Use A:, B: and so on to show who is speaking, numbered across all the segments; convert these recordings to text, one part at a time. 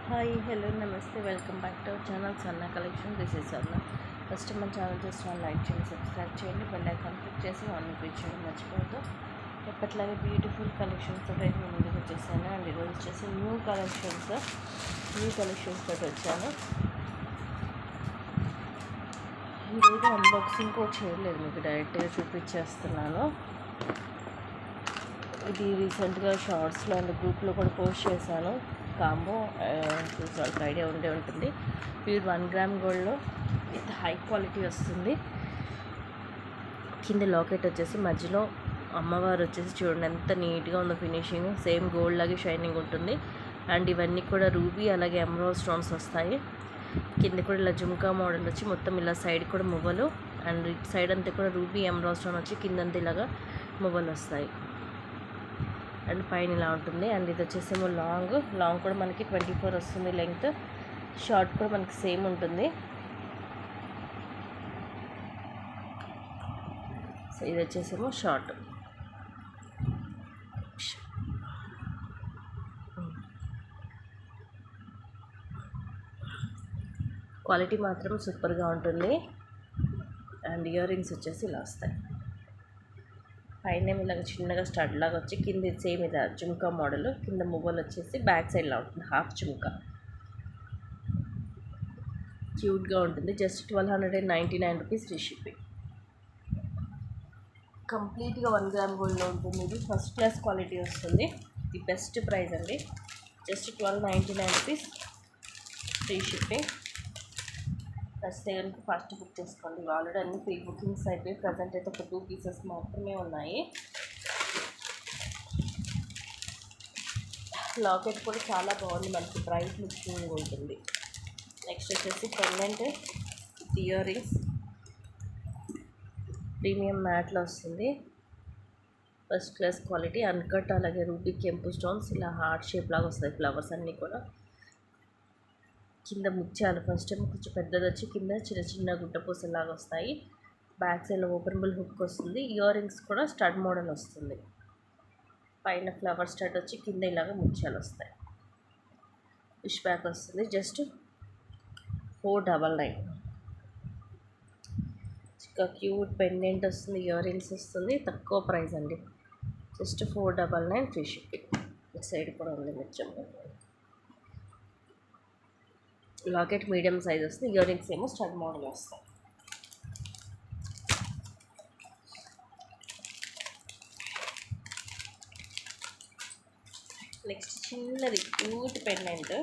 A: Hi hello నమస్తే welcome back to our channel సన్న collection. This is సన్న. First మన ఛానల్ చూసిన లైక్ చేయండి, సబ్స్క్రైబ్ చేయండి, బెల్ ఐకాన్ క్లిక్ చేసి ఆన్ క్లిక్ చేయడం మర్చిపోవద్దు. ఎప్పట్లాగే బ్యూటిఫుల్ కలెక్షన్స్ తోటి అయితే ముందుకు వచ్చేసాను. అండ్ ఈరోజు వచ్చేసి న్యూ కలెక్షన్స్ తోటి వచ్చాను. ఈరోజు అన్బాక్సింగ్ కూడా చేయలేదు, మీకు డైరెక్ట్గా చూపించేస్తున్నాను. ఇది రీసెంట్గా షార్ట్స్లో అండ్ గ్రూప్లో కూడా పోస్ట్ చేశాను. కాంబో చూసి వాళ్ళకి ఐడియా ఉండే ఉంటుంది. ప్యూర్ 1 గ్రామ్ గోల్డ్లో విత్ హై క్వాలిటీ వస్తుంది. కింద లాకెట్ వచ్చేసి మధ్యలో అమ్మవారు వచ్చేసి చూడండి ఎంత నీట్గా ఉందో ఫినిషింగ్. సేమ్ గోల్డ్ లాగే షైనింగ్ ఉంటుంది. అండ్ ఇవన్నీ కూడా రూబీ అలాగే ఎమరాల్డ్ స్టోన్స్ వస్తాయి. కింద కూడా ఇలా జుమ్కా మోడల్ వచ్చి మొత్తం ఇలా సైడ్ కూడా మువ్వలు, అండ్ ఇటు సైడ్ అంతా కూడా రూబీ ఎమరాల్డ్ స్టోన్ వచ్చి కిందంతా ఇలాగా మువ్వలు వస్తాయి. అండ్ పైన ఇలా ఉంటుంది. అండ్ ఇది వచ్చేసేమో లాంగ్ కూడా మనకి 24 వస్తుంది లెంగ్త్. షార్ట్ కూడా మనకి సేమ్ ఉంటుంది. సో ఇది వచ్చేసేమో షార్ట్. క్వాలిటీ మాత్రం సూపర్గా ఉంటుంది. అండ్ ఇయర్ రింగ్స్ వచ్చేసి ఇలా వస్తాయి. పైన ఇలాగ చిన్నగా స్టడ్ లాగా వచ్చి కింద సేమ్ ఇలా జుమ్కా మోడల్, కింద మువ్వలు వచ్చేసి బ్యాక్ సైడ్లా ఉంటుంది, హాఫ్ జుమ్కా. క్యూట్గా ఉంటుంది. Just 1299 rupees free shipping. కంప్లీట్గా 1 గ్రామ్ గోల్డ్లో ఉంటుంది. ఇది ఫస్ట్ క్లాస్ క్వాలిటీ వస్తుంది. ఇది బెస్ట్ ప్రైస్ అండి. Just 1299 rupees free shipping. First కనుక ఫస్ట్ బుక్ చేసుకోండి. ఆల్రెడీ అన్ని ప్రీ బుకింగ్స్ అయిపోయి ప్రజెంట్ అయితే ఒక 2 పీసెస్ మాత్రమే ఉన్నాయి. లాకెట్ కూడా చాలా బాగుంది, మనకి బ్రైట్ లుకింగ్ ఉంటుంది. నెక్స్ట్ వచ్చేసి పెండెంట్ ఇయర్ రింగ్స్ ప్రీమియం మ్యాట్లో వస్తుంది. ఫస్ట్ క్లాస్ క్వాలిటీ అన్కట్, అలాగే రూబీ కెంపు స్టోన్స్ ఇలా హార్ట్ షేప్ లాగా వస్తాయి. ఫ్లవర్స్ అన్నీ కూడా కింద ముత్యాలు ఫస్ట్ టైం కొంచెం పెద్దది వచ్చి కింద చిన్న చిన్న గుట్టపూసలాగా వస్తాయి. బ్యాక్ సైడ్లో ఓపెనబుల్ హుక్ వస్తుంది. ఇయర్ రింగ్స్ కూడా స్టడ్ మోడల్ వస్తుంది. పైన ఫ్లవర్ స్టడ్ వచ్చి కింద ఇలాగ ముత్యాలు వస్తాయి. ఫిష్ బ్యాక్ వస్తుంది. జస్ట్ 499. ఇంకా క్యూట్ పెండెంట్ వస్తుంది, ఇయర్ రింగ్స్ వస్తుంది. తక్కువ ప్రైస్ అండి, జస్ట్ 499 ఫ్రీ షిప్పింగ్. ఇటు సైడ్ కూడా ఉంది ముత్యం. లాకెట్ మీడియం సైజ్ వస్తుంది. ఇయర్ రింగ్స్ ఏమో స్టడ్ మోడల్ వస్తాయి. నెక్స్ట్ చిన్నది క్యూట్ పెండెంట్.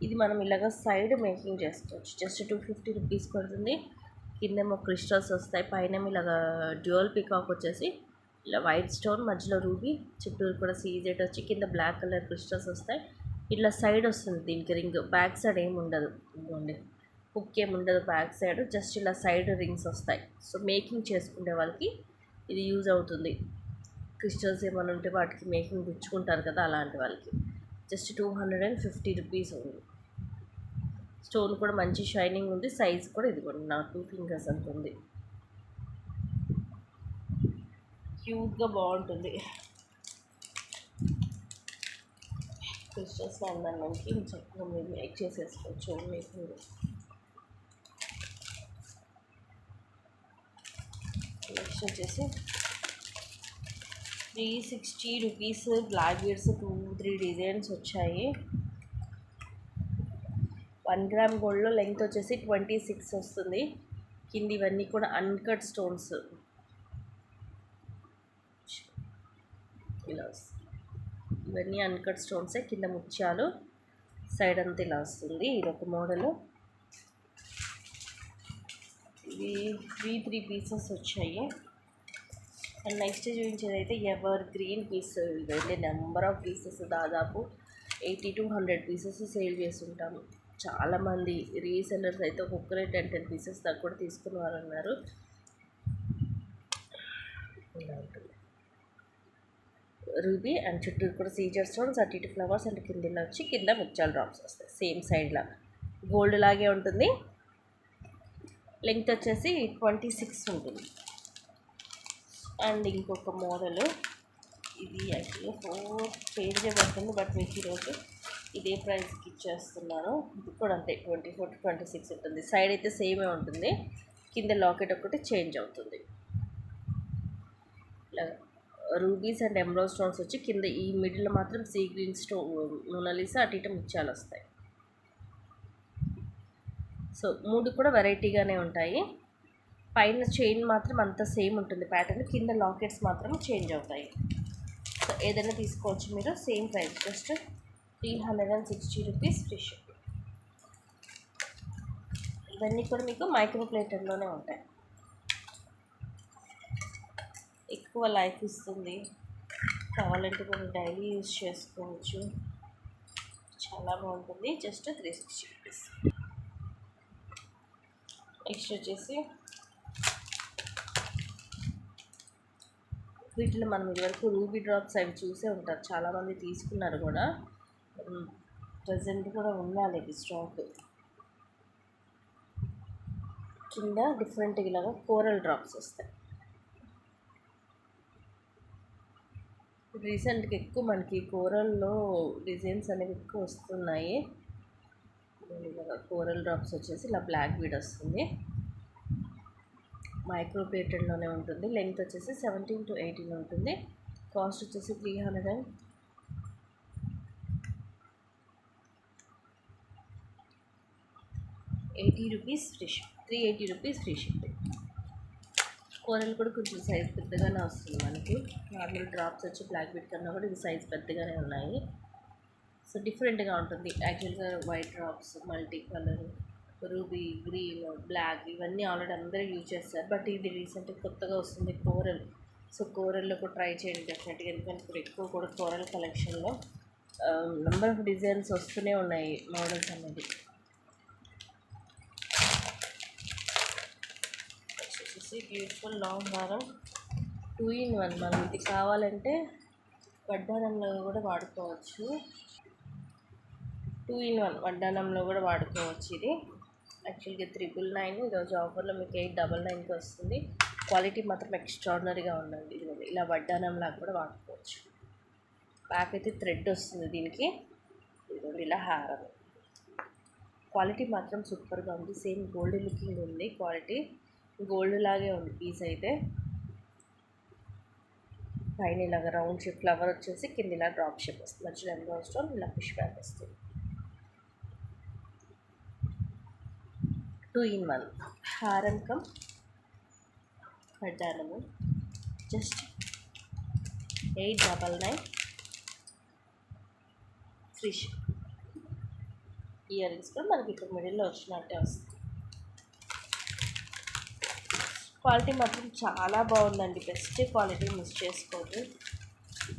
A: ఇది మనం ఇలాగ సైడ్ మేకింగ్ చేసుకోవచ్చు. జస్ట్ 250 రూపీస్ పడుతుంది. కిందేమో క్రిస్టల్స్ వస్తాయి. పైన ఇలాగ డ్యూయల్ పికాక్ వచ్చేసి ఇలా వైట్ స్టోన్, మధ్యలో రూబీ, చుట్టూరు కూడా సీజెట్ వచ్చి కింద బ్లాక్ కలర్ క్రిస్టల్స్ వస్తాయి. ఇట్లా సైడ్ వస్తుంది దీనికి రింగ్. బ్యాక్ సైడ్ ఏమి ఉండదు, ఇదిగోండి హుక్ ఏమి ఉండదు బ్యాక్ సైడ్. జస్ట్ ఇలా సైడ్ రింగ్స్ వస్తాయి. సో మేకింగ్ చేసుకునే వాళ్ళకి ఇది యూజ్ అవుతుంది. క్రిస్టల్స్ ఏమైనా ఉంటే వాటికి మేకింగ్ గుచ్చుకుంటారు కదా, అలాంటి వాళ్ళకి. జస్ట్ 250 రూపీస్ ఉంది. స్టోన్ కూడా మంచి షైనింగ్ ఉంది. సైజ్ కూడా ఇదిగోండి నా 2 ఫింగర్స్ అంత ఉంది. క్యూట్గా బాగుంటుంది. క్రిస్టల్స్లో అందడానికి చక్కగా మీరు మేక్ చేసేసుకోవచ్చు. మేకింగ్ నెక్స్ట్ వచ్చేసి 360 రూపీస్ బ్లాక్ బీడ్స్ 2-3 డిజైన్స్ వచ్చాయి. 1 గ్రామ్ గోల్డ్లో లెంగ్త్ వచ్చేసి 26 వస్తుంది. కింద ఇవన్నీ కూడా అన్కట్ స్టోన్స్ ఇలా వస్తుంది. ఇవన్నీ అన్కట్ స్టోన్సే. కింద ముత్యాలు, సైడ్ అంతా ఇలా వస్తుంది. ఇది ఒక మోడలు. ఇవి 3 పీసెస్ వచ్చాయి. అండ్ నెక్స్ట్ చూపించేది అయితే ఎవర్ గ్రీన్ పీస్. ఇదైతే నెంబర్ ఆఫ్ పీసెస్, దాదాపు 80 to 100 పీసెస్ సేల్ చేస్తుంటాము. చాలామంది రీసెల్లర్స్ అయితే ఒక్కొక్కరే 10 పీసెస్ దాకా కూడా తీసుకున్న వాళ్ళు ఉన్నారు. ఇలా ఉంటుంది రూబీ, అండ్ చుట్టూ కూడా సీజర్ స్టోన్స్, అటు ఇటు ఫ్లవర్స్, అండ్ కింద వచ్చి కింద ముత్యాల డ్రాప్స్ వస్తాయి. సేమ్ సైడ్లా గోల్డ్ లాగే ఉంటుంది. లెంగ్త్ వచ్చేసి 26 ఉంటుంది. అండ్ ఇంకొక మోడల్ ఇది యాక్చువల్గా 4 పేజే పడుతుంది, బట్ మీకు ఈరోజు ఇదే ప్రైస్కి ఇచ్చేస్తున్నాను. ఇది కూడా అంతే 24 to 26 ఉంటుంది. సైడ్ అయితే సేమే ఉంటుంది, కింద లాకెట్ ఒకటి చేంజ్ అవుతుంది. ఇలా రూబీస్ అండ్ ఎమరాల్డ్ స్టోన్స్ వచ్చి కింద ఈ మిడిల్ మాత్రం సీ గ్రీన్ స్టోన్ మోనాలిసా అటు ఇటు ముత్యాలు వస్తాయి. సో 3 కూడా వెరైటీగానే ఉంటాయి. పైన చైన్ మాత్రం అంతా సేమ్ ఉంటుంది ప్యాటర్న్, కింద లాకెట్స్ మాత్రం చేంజ్ అవుతాయి. సో ఏదైనా తీసుకోవచ్చు మీరు, same price, just 360 rupees free shipping. ఇవన్నీ కూడా మీకు మైక్రో ప్లేటర్లోనే ఉంటాయి. ఎక్కువ లైఫ్ ఇస్తుంది, కావాలంటే మనం డైలీ యూజ్ చేసుకోవచ్చు, చాలా బాగుంటుంది. Just 360 rupees. నెక్స్ట్ వచ్చేసి వీటిలో మనం ఇదివరకు రూబీ డ్రాప్స్ అవి చూసే ఉంటారు, చాలామంది తీసుకున్నారు కూడా. ప్రజెంట్ కూడా ఉండాలి ఇది స్టాక్. కింద డిఫరెంట్ ఇలాగా కోరల్ డ్రాప్స్ వస్తాయి. రీసెంట్గా ఎక్కువ మనకి కోరల్లో డిజైన్స్ అనేవి ఎక్కువ వస్తున్నాయి. ఇలాగా కోరల్ డ్రాప్స్ వచ్చేసి ఇలా బ్లాక్ బీడ్ వస్తుంది, మైక్రో ప్లేటెడ్లోనే ఉంటుంది. లెంగ్త్ వచ్చేసి 17 to 18 ఉంటుంది. కాస్ట్ వచ్చేసి 380 rupees free ship, 380 rupees free shipping. Coral కూడా కొంచెం సైజ్ పెద్దగానే వస్తుంది మనకి. నార్మల్ డ్రాప్స్ వచ్చి బ్లాక్ బీట్ కన్నా కూడా ఇది సైజ్ పెద్దగానే ఉన్నాయి. సో డిఫరెంట్గా ఉంటుంది. యాక్చువల్గా white drops, multi colour, ruby, green, black ఇవన్నీ ఆల్రెడీ అందరూ యూజ్ చేస్తారు. బట్ ఇది రీసెంట్గా కొత్తగా వస్తుంది కోరల్. సో కోరల్లో కూడా ట్రై చేయండి డెఫినెట్గా, ఎందుకంటే ఇప్పుడు ఎక్కువ కూడా కోరల్ కలెక్షన్లో నెంబర్ ఆఫ్ డిజైన్స్ వస్తూనే ఉన్నాయి, మోడల్స్ అనేది. వచ్చేసి బ్యూటిఫుల్ లాంగ్ హారం, 2 in 1. మనం ఇది కావాలంటే వడ్డానంలో కూడా వాడుకోవచ్చు, 2 in 1 వడ్డానంలో కూడా వాడుకోవచ్చు. ఇది యాక్చువల్గా 999, ఈరోజు ఆఫర్లో మీకు 899కి వస్తుంది. క్వాలిటీ మాత్రం ఎక్స్ట్రాడినరీగా ఉందండి. ఇది ఇలా వడ్డానం లాగా కూడా వాడుకోవచ్చు. బ్యాక్ అయితే థ్రెడ్ వస్తుంది దీనికి, ఇదిగోండి ఇలా హారం. క్వాలిటీ మాత్రం సూపర్గా ఉంది, సేమ్ గోల్డ్ లుకింగ్ ఉంది, క్వాలిటీ గోల్డ్ లాగే ఉంది పీస్ అయితే. పైన ఇలాగ రౌండ్ షేప్ ఫ్లవర్ వచ్చేసి కింద ఇలా డ్రాప్ షేప్ వస్తుంది, మధ్యలో ఎమరాల్డ్ స్టోన్ ఇలా పుష్ బ్యాక్ వస్తుంది. 2 in 1 హారం కమ్ వడ్డానము, just 899 free ship. Ear rings కూడా మనకి ఇక్కడ మిడిల్లో వచ్చినట్టే వస్తుంది. క్వాలిటీ మాత్రం చాలా బాగుందండి, బెస్ట్ క్వాలిటీ, మిస్ చేసుకోవద్దు.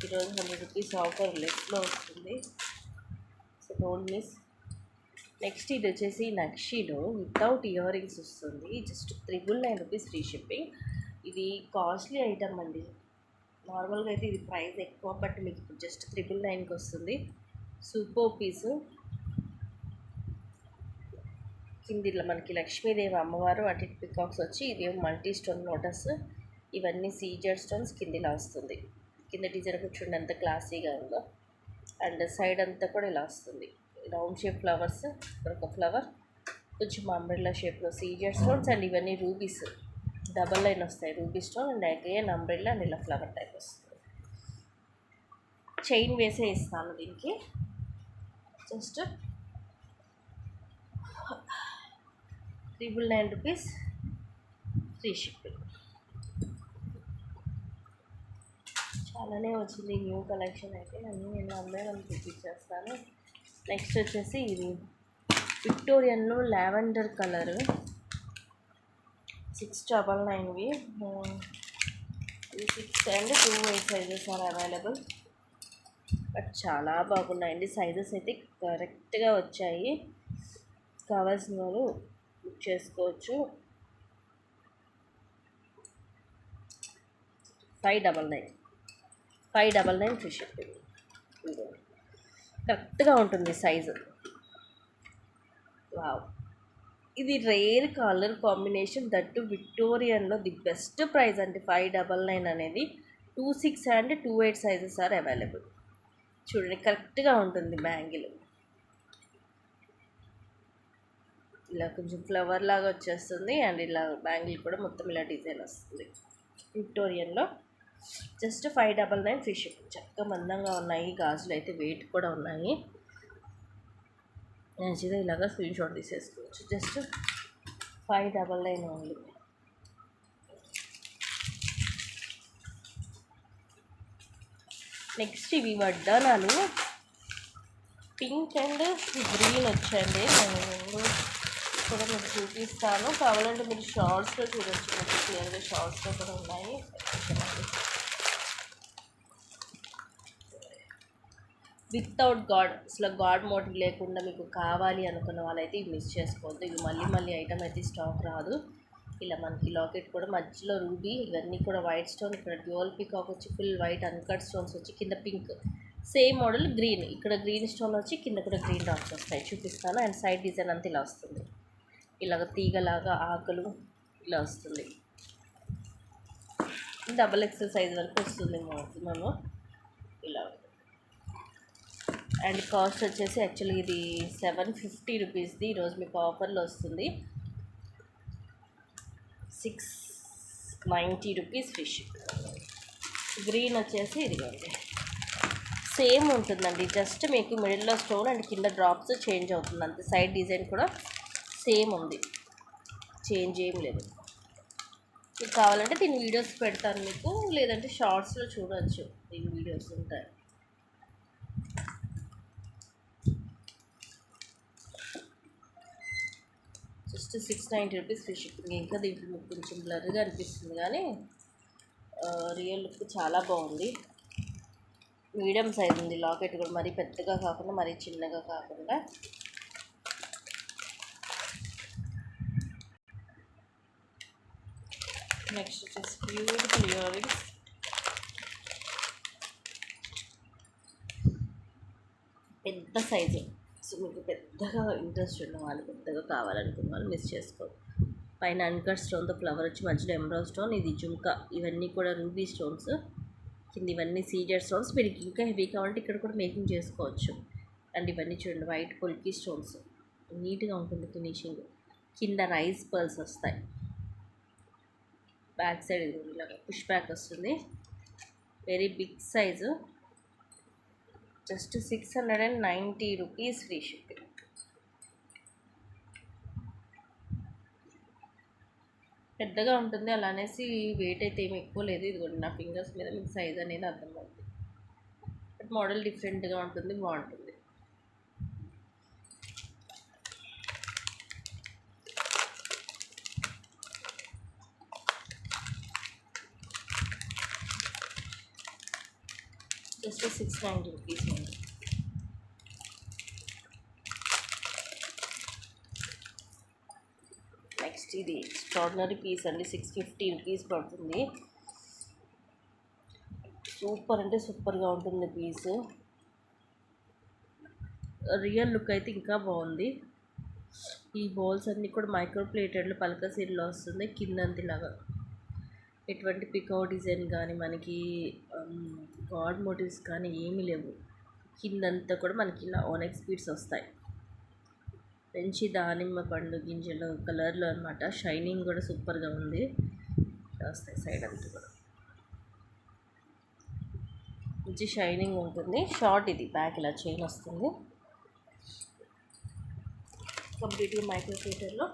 A: ఈరోజు 100 రూపీస్ ఆఫర్ లెస్లో వస్తుంది, సో డోంట్ మిస్. నెక్స్ట్ ఇది వచ్చేసి నక్షీలో వితౌట్ ఇయర్ రింగ్స్ వస్తుంది, జస్ట్ 999 రూపీస్ ఫ్రీ షిప్పింగ్. ఇది కాస్ట్లీ ఐటమ్ అండి, నార్మల్గా అయితే ఇది ప్రైస్ ఎక్కువ, బట్ మీకు ఇప్పుడు జస్ట్ 999కి వస్తుంది. సూపర్ పీసు. కింద ఇలా మనకి లక్ష్మీదేవి అమ్మవారు, అటు ఇటు పికాక్స్ వచ్చి, ఇది మల్టీ స్టోన్ లోటస్, ఇవన్నీ సీజర్ స్టోన్స్ కింద ఇలా వస్తుంది. కింద డిజైన్ కూర్చుండి ఎంత క్లాసీగా ఉందో, అండ్ సైడ్ అంతా కూడా ఇలా వస్తుంది, రౌండ్ షేప్ ఫ్లవర్స్, ఒక ఫ్లవర్, కొంచెం అంబ్రెల్లా షేప్లో సీజర్ స్టోన్స్, అండ్ ఇవన్నీ రూబీస్ డబల్ లైన్ వస్తాయి, ruby stone and again umbrella and ఇలా ఫ్లవర్ టైప్ వస్తుంది. చైన్ వేసే ఇస్తాను దీనికి, జస్ట్ 999 రూపీస్ ఫ్రీ షిప్పింగ్. చాలానే వచ్చింది న్యూ కలెక్షన్ అయితే, అన్నీ నేను అందరూ చూపించేస్తాను. నెక్స్ట్ వచ్చేసి ఇది విక్టోరియన్లో లావెండర్ కలరు, 699వి. ఇది 6 and 2 sizes are available, but చాలా బాగున్నాయండి. సైజెస్ అయితే కరెక్ట్గా వచ్చాయి, కావాల్సిన వాళ్ళు బుక్ చేసుకోవచ్చు. 599 ఫ్రీ షిప్పింగ్. కరెక్ట్గా ఉంటుంది సైజు. వావ్, ఇది రేర్ కలర్ కాంబినేషన్, దట్టు విక్టోరియన్లో ది బెస్ట్ ప్రైస్ అండి. 599 అనేది 26 and 28 సైజెస్ ఆర్ అవైలబుల్. చూడండి కరెక్ట్గా ఉంటుంది బ్యాంగిల్. ఇలా కొంచెం ఫ్లవర్ లాగా వచ్చేస్తుంది. అండ్ ఇలా బ్యాంగిల్ కూడా మొత్తం ఇలా డిజైన్ వస్తుంది విక్టోరియన్లో. Just 599 free shipping. చక్కగా మందంగా ఉన్నాయి గాజులు అయితే, వెయిట్ కూడా ఉన్నాయి. మంచిగా ఇలాగా స్క్రీన్ షాట్ తీసేసుకోవచ్చు. Just 599 only. నెక్స్ట్ ఇవి వడ్డానాలు పింక్ అండ్ గ్రీన్ వచ్చండి. నేను కూడా మీకు చూపిస్తాను. కావాలంటే మీరు షార్ట్స్లో చూడొచ్చు. మీకు క్లియర్గా షార్ట్స్లో కూడా ఉన్నాయి. వితౌట్ గాడ్, అసలు గాడ్ మోటివ్ లేకుండా మీకు కావాలి అనుకున్న వాళ్ళైతే ఇవి మిస్ చేసుకోవద్దు. ఇవి మళ్ళీ ఐటమ్ అయితే స్టాక్ రాదు. ఇలా మనకి లాకెట్ కూడా మధ్యలో రూబీ, ఇవన్నీ కూడా వైట్ స్టోన్. ఇక్కడ డ్యూయల్ పికాక్ వచ్చి ఫుల్ వైట్ అన్కట్ స్టోన్స్ వచ్చి కింద పింక్, సేమ్ మోడల్ గ్రీన్. ఇక్కడ గ్రీన్ స్టోన్ వచ్చి కింద కూడా గ్రీన్ డాట్స్ వస్తాయి, చూపిస్తాను. అండ్ సైడ్ డిజైన్ అంతా ఇలా వస్తుంది, ఇలాగ తీగలాగా ఆకులు ఇలా వస్తుంది. XXL సైజ్ వరకు వస్తుంది మాక్సిమం ఇలా. అండ్ కాస్ట్ వచ్చేసి యాక్చువల్లీ ఇది 750 రూపీస్ది. ఈరోజు మీకు ఆఫర్లో వస్తుంది 690 రూపీస్ ఫ్రీ షిప్. గ్రీన్ వచ్చేసి ఇదిగోండి, సేమ్ ఉంటుందండి. జస్ట్ మీకు మిడిల్లో స్టోన్ అండ్ కింద డ్రాప్స్ చేంజ్ అవుతుంది అంతే. సైడ్ డిజైన్ కూడా సేమ్ ఉంది, చేంజ్ ఏం లేదు. మీకు కావాలంటే దీని వీడియోస్ పెడతాను మీకు, లేదంటే షార్ట్స్లో చూడవచ్చు, దీని వీడియోస్ ఉంటాయి. Just 690 rupees free shipping. ఇంకా దీంట్లో మీకు కొంచెం బ్లర్గా అనిపిస్తుంది కానీ రియల్ లుక్ చాలా బాగుంది. మీడియం సైజ్ ఉంది లాకెట్ కూడా, మరీ పెద్దగా కాకుండా మరీ చిన్నగా కాకుండా. నెక్స్ట్ వచ్చేసి బ్యూటిఫుల్ ఇయర్ రింగ్స్. పెద్ద సైజు, సో మీకు పెద్దగా ఇంట్రెస్ట్ ఉన్న వాళ్ళు, పెద్దగా కావాలనుకున్న వాళ్ళు మిస్ చేసుకోరు. పైన అన్కట్ స్టోన్తో ఫ్లవర్ వచ్చి మధ్యలో ఎమరాల్డ్ స్టోన్, ఇది జుంకా, ఇవన్నీ కూడా రూబీ స్టోన్స్, కింద ఇవన్నీ సీజర్ స్టోన్స్. మీరు ఇంకా హెవీ కావాలంటే ఇక్కడ కూడా మేకింగ్ చేసుకోవచ్చు. అండ్ ఇవన్నీ చూడండి వైట్ పొల్కీ స్టోన్స్, నీట్గా ఉంటుంది ఫినిషింగ్. కింద రైస్ పర్ల్స్ వస్తాయి. బ్యాక్ సైడ్ ఇది ఇలాగా పుష్ బ్యాక్ వస్తుంది, very big size. Just 690 rupees free shipping. పెద్దగా ఉంటుంది, అలా అనేసి వెయిట్ అయితే ఏమి ఎక్కువ లేదు. ఇదిగోండి నా ఫింగర్స్ మీద మీకు సైజ్ అనేది అర్థమవుతుంది. బట్ మోడల్ డిఫరెంట్గా ఉంటుంది, బాగుంటుంది. జస్ట్ 690 రూపీస్ అండి. నెక్స్ట్ ఇది ఎక్స్ట్రాడినరీ పీస్ అండి, 650 రూపీస్ పడుతుంది. సూపర్ అంటే సూపర్గా ఉంటుంది పీస్. రియల్ లుక్ అయితే ఇంకా బాగుంది. ఈ బౌల్స్ అన్నీ కూడా మైక్రో ప్లేటెడ్లో పలక సీడ్లో వస్తుంది. కిందంతిలాగా ఎటువంటి పికో డిజైన్ కానీ మనకి గాడ్ మోటివ్స్ కానీ ఏమీ లేవు. కిందంతా కూడా మనకి ఇలా ఓనెక్స్ బీడ్స్ వస్తాయి, మంచి దానిమ్మ పండు గింజలు కలర్లో అనమాట. షైనింగ్ కూడా సూపర్గా ఉంది, వస్తాయి సైడ్ అంతా కూడా మంచి షైనింగ్ ఉంటుంది. షార్ట్ ఇది, బ్యాక్ ఇలా చైన్ వస్తుంది. కంప్లీట్గా మైక్రో ప్లేటర్లో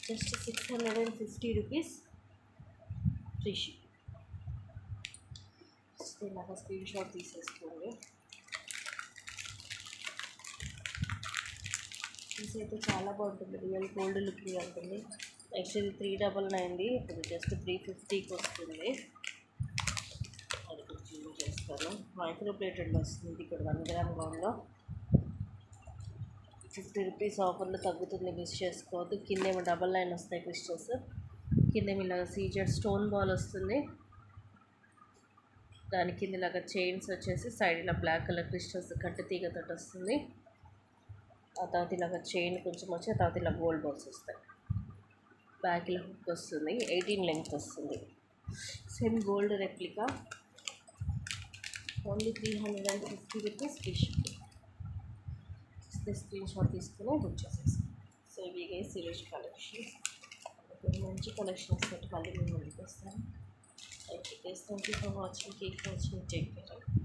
A: జస్ట్ 650 రూపీస్ ఫ్రీ షిప్. ఇలాగా స్క్రీన్ షాట్ తీసేసుకోండి. పీస్ అయితే చాలా బాగుంటుంది, రియల్ గోల్డ్ లుకింగ్ ఉంటుంది. యాక్చువల్లీ 399, ఇప్పుడు జస్ట్ 350కి వస్తుంది. అది కొంచెం చేస్తాను. మైక్రో ప్లేటెడ్లో వస్తుంది. ఇక్కడ 1 గ్రామ్ గౌన్లో 50 రూపీస్ ఆఫర్లో తగ్గుతుంది, మిస్ చేసుకోవద్దు. కిందేమో డబల్ లైన్ వస్తాయి క్రిస్టల్స్, కిందేమో ఇలాగ సీజెడ్ స్టోన్ బాల్ వస్తుంది. దాని కింద ఇలాగ చైన్స్ వచ్చేసి సైడ్ ఇలా బ్లాక్ కలర్ క్రిస్టల్స్ కట్టు తీగతో వస్తుంది. ఆ తర్వాత ఇలాగ చైన్ కొంచెం వచ్చి ఆ తర్వాత ఇలా గోల్డ్ బాల్స్ వస్తాయి. బ్యాక్ ఇలా హుక్ వస్తుంది, 18 లెంగ్త్ వస్తుంది. Same gold replica, only 350 rupees free shipping. Screen shot తీసుకుని బుక్ చేసేస్తాం. సో ఇవి సురేష్ కలెక్షన్. మంచి కలెక్షన్ వస్తుంది, మళ్ళీ మేము ముందుకు వస్తాను. Thank you for watching. Keep watching. Take care.